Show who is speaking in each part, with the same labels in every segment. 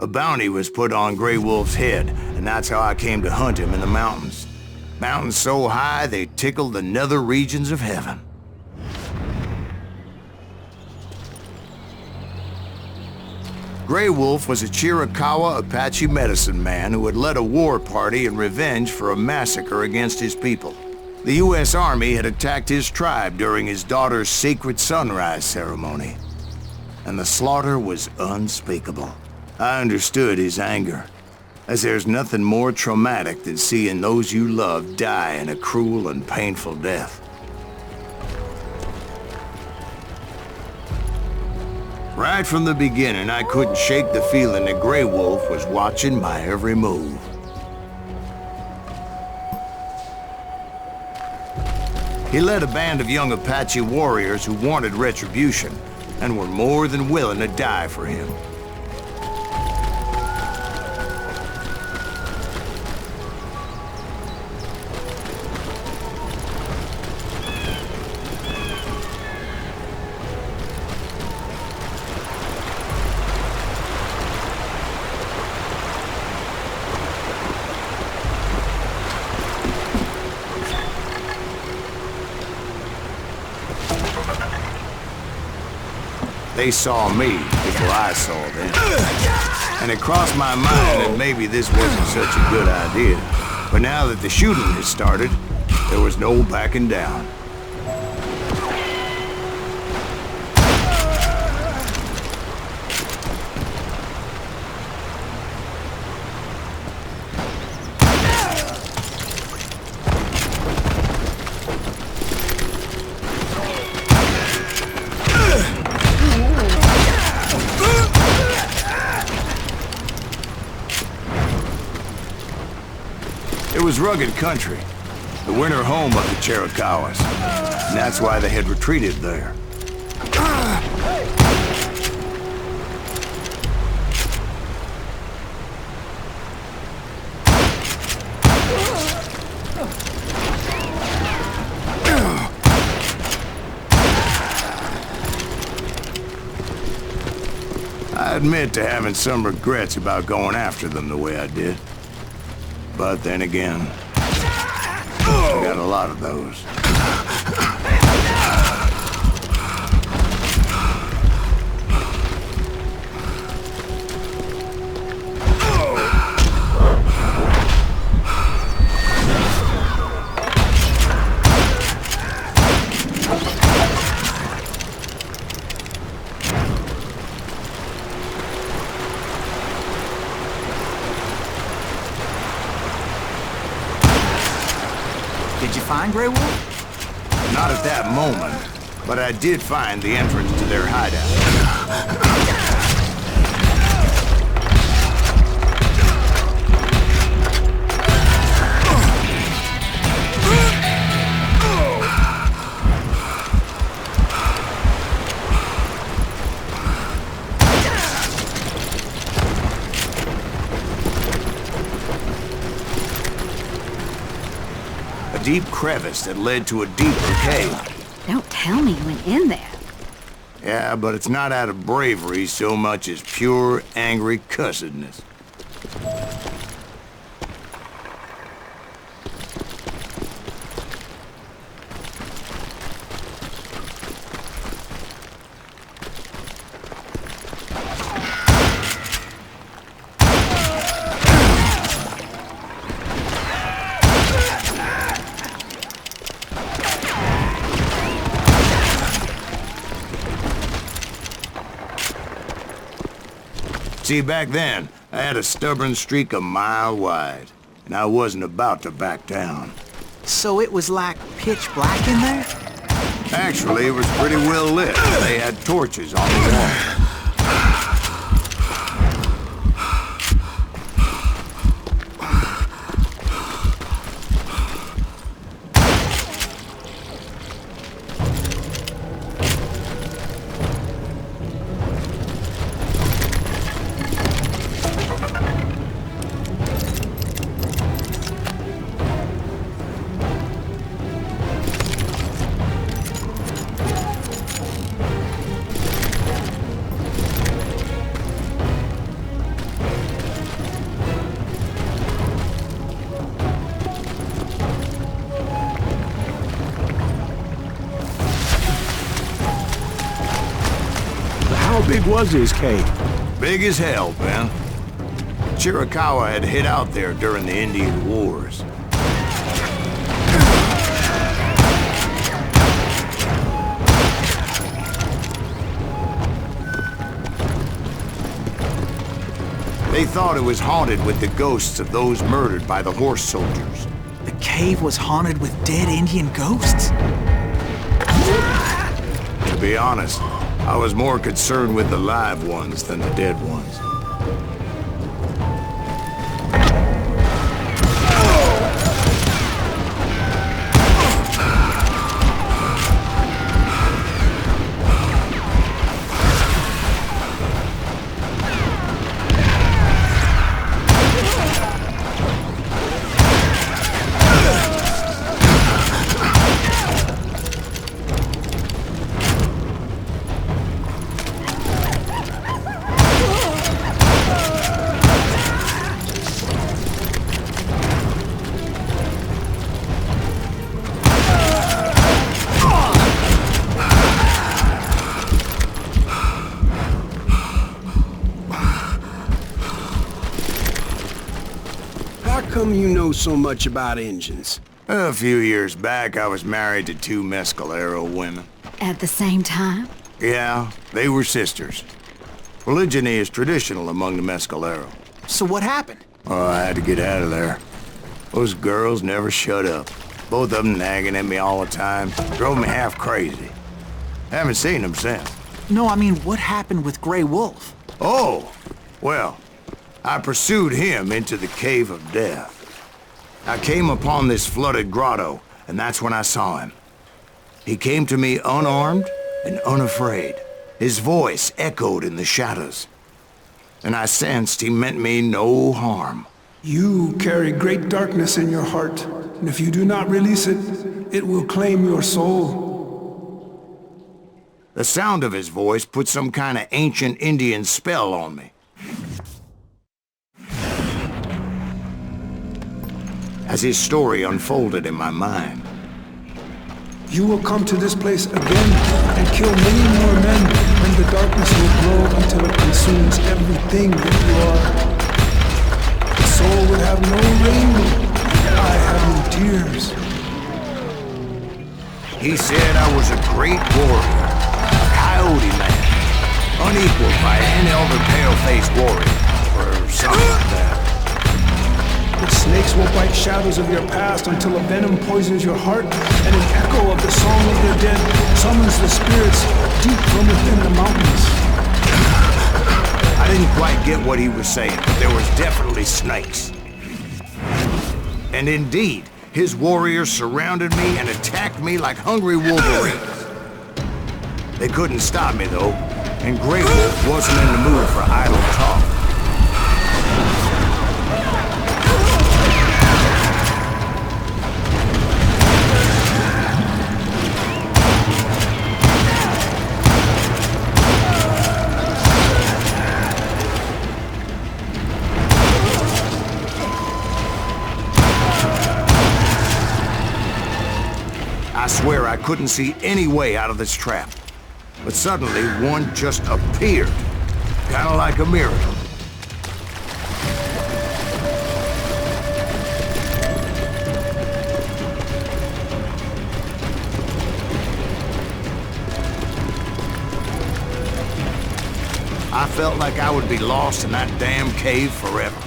Speaker 1: A bounty was put on Grey Wolf's head, and that's how I came to hunt him in the mountains. Mountains so high they tickled the nether regions of heaven. Grey Wolf was a Chiricahua Apache medicine man who had led a war party in revenge for a massacre against his people. The U.S. Army had attacked his tribe during his daughter's sacred sunrise ceremony, and the slaughter was unspeakable. I understood his anger, as there's nothing more traumatic than seeing those you love die in a cruel and painful death. Right from the beginning, I couldn't shake the feeling that Grey Wolf was watching my every move. He led a band of young Apache warriors who wanted retribution and were more than willing to die for him. They saw me before I saw them. And it crossed my mind that maybe this wasn't such a good idea. But now that the shooting had started, there was no backing down. It was rugged country, the winter home of the Chiricahuas, and that's why they had retreated there. I admit to having some regrets about going after them the way I did. But then again, I got a lot of those.
Speaker 2: Did you find Grey Wolf?
Speaker 1: Not at that moment, but I did find the entrance to their hideout. A deep crevice that led to a deeper cave.
Speaker 3: Don't tell me you went in there.
Speaker 1: Yeah, but it's not out of bravery so much as pure, angry cussedness. See, back then, I had a stubborn streak a mile wide, and I wasn't about to back down.
Speaker 2: So it was like pitch black in there?
Speaker 1: Actually, it was pretty well lit. They had torches on the wall.
Speaker 4: How big was his cave?
Speaker 1: Big as hell, Ben. Chiricahua had hid out there during the Indian Wars. They thought it was haunted with the ghosts of those murdered by the horse soldiers.
Speaker 2: The cave was haunted with dead Indian ghosts?
Speaker 1: To be honest, I was more concerned with the live ones than the dead ones.
Speaker 4: How come you know so much about engines?
Speaker 1: A few years back, I was married to 2 Mescalero women.
Speaker 3: At the same time?
Speaker 1: Yeah, they were sisters. Polygyny is traditional among the Mescalero.
Speaker 2: So what happened?
Speaker 1: Oh, I had to get out of there. Those girls never shut up. Both of them nagging at me all the time. Drove me half crazy. Haven't seen them since.
Speaker 2: No, I mean, what happened with Grey Wolf?
Speaker 1: Oh, well, I pursued him into the Cave of Death. I came upon this flooded grotto, and that's when I saw him. He came to me unarmed and unafraid. His voice echoed in the shadows, and I sensed he meant me no harm.
Speaker 5: You carry great darkness in your heart, and if you do not release it, it will claim your soul.
Speaker 1: The sound of his voice put some kind of ancient Indian spell on me. As his story unfolded in my mind,
Speaker 5: You will come to this place again and kill many more men, and the darkness will grow until it consumes everything that you are. The soul would have no rainbow, and I have no tears.
Speaker 1: he said I was a great warrior, a coyote man, unequaled by any other pale-faced warrior, or something like that.
Speaker 5: The snakes will bite shadows of your past until a venom poisons your heart, and an echo of the song of the dead summons the spirits deep from within the mountains.
Speaker 1: I didn't quite get what he was saying, but there was definitely snakes. And indeed, his warriors surrounded me and attacked me like hungry wolverines. They couldn't stop me, though, and Grey Wolf wasn't in the mood for idle talk. I swear I couldn't see any way out of this trap. But suddenly, one just appeared. Kinda like a miracle. I felt like I would be lost in that damn cave forever.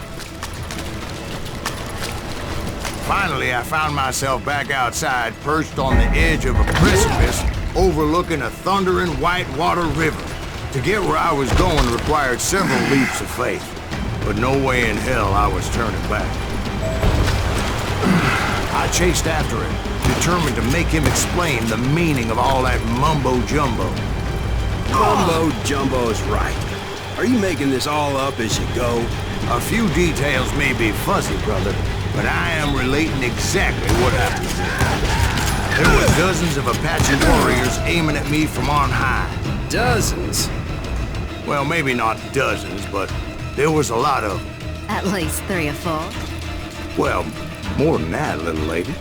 Speaker 1: Finally, I found myself back outside, perched on the edge of a precipice, overlooking a thundering whitewater river. To get where I was going required several leaps of faith, but no way in hell I was turning back. I chased after him, determined to make him explain the meaning of all that mumbo-jumbo.
Speaker 4: Mumbo-jumbo's right. Are you making this all up as you go?
Speaker 1: A few details may be fuzzy, brother, but I am relating exactly what happened. There were dozens of Apache warriors aiming at me from on high.
Speaker 4: Dozens?
Speaker 1: Well, maybe not dozens, but there was a lot of them.
Speaker 3: At least 3 or 4.
Speaker 1: Well, more than that, little lady.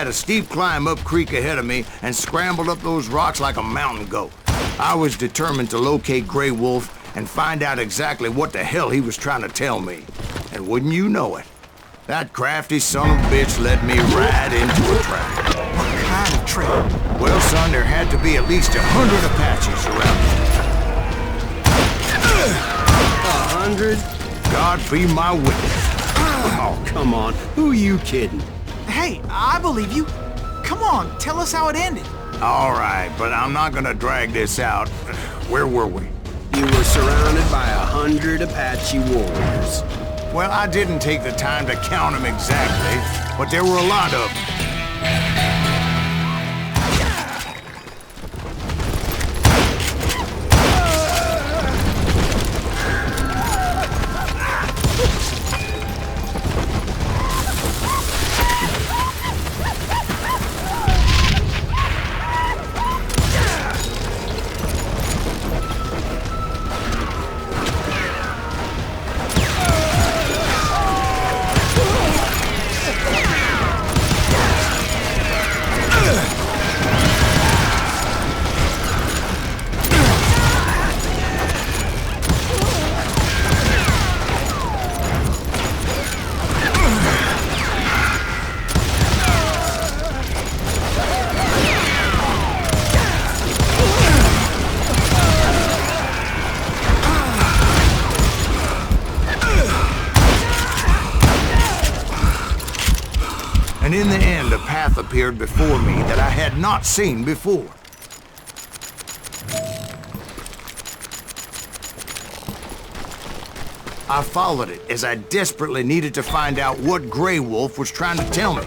Speaker 1: a steep climb up creek ahead of me and scrambled up those rocks like a mountain goat. I was determined to locate Grey Wolf and find out exactly what the hell he was trying to tell me. And wouldn't you know it, that crafty son of a bitch led me right into a trap.
Speaker 2: What kind of trap?
Speaker 1: Well, son, there had to be at least 100 Apaches around me.
Speaker 4: 100?
Speaker 1: God be my witness.
Speaker 4: Oh, come on. Who are you kidding?
Speaker 2: Hey, I believe you. Come on, tell us how it ended.
Speaker 1: All right, but I'm not gonna drag this out. Where were we?
Speaker 4: You were surrounded by 100 Apache warriors.
Speaker 1: Well, I didn't take the time to count them exactly, but there were a lot of them. And in the end, a path appeared before me that I had not seen before. I followed it as I desperately needed to find out what Grey Wolf was trying to tell me.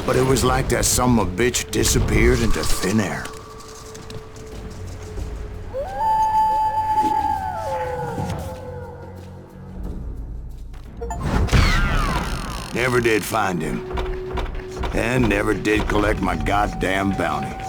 Speaker 1: But it was like that son of a bitch disappeared into thin air. Never did find him. And never did collect my goddamn bounty.